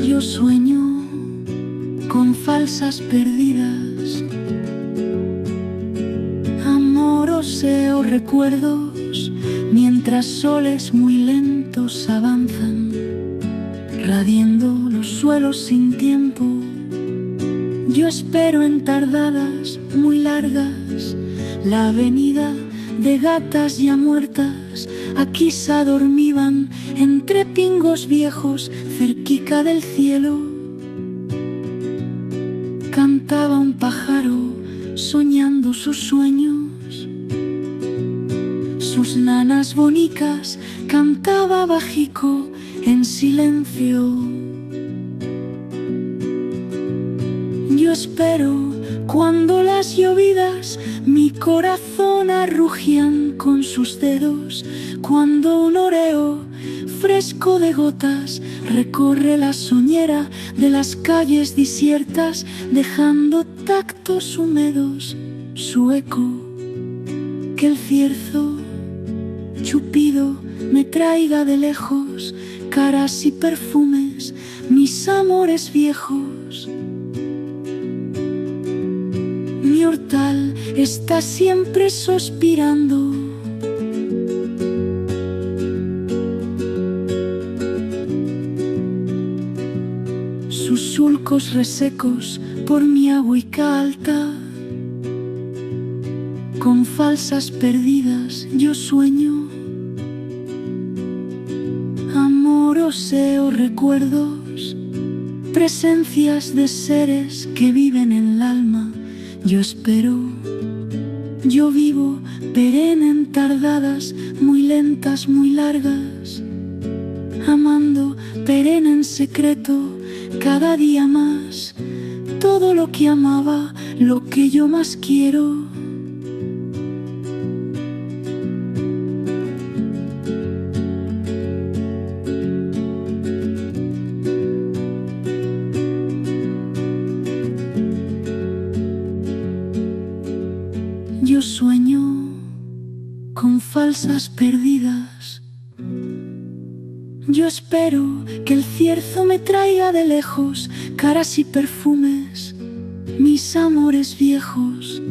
Yo sueño con falsas perdidas, amores o recuerdos, mientras soles muy lentos avanzan, radiando los suelos sin tiempo. Yo espero en tardadas muy largas la venida de gatas ya muertas. Aquí se adormiban entre pingos viejos, cerquica del cielo. Cantaba un pájaro soñando sus sueños. Sus nanas bonicas cantaba bajico en silencio. Yo espero cuando las llovidas mi corazón arrugian con sus dedos, cuando un oreo fresco de gotas recorre la soñera de las calles desiertas, dejando tactos húmedos su eco. Que el cierzo chupido me traiga de lejos caras y perfumes, mis amores viejos. Mi hortal está siempre suspirando. Sus sulcos resecos por mi agüica alta. Con falsas perdidas yo sueño, amores o recuerdos, presencias de seres que viven en el alma. Yo espero, yo vivo perenne en tardadas muy lentas, muy largas, amando perenne en secreto cada día más, todo lo que amaba, lo que yo más quiero. Yo sueño con falsas perdidas. Yo espero que el cierzo me traiga de lejos caras y perfumes, mis amores viejos.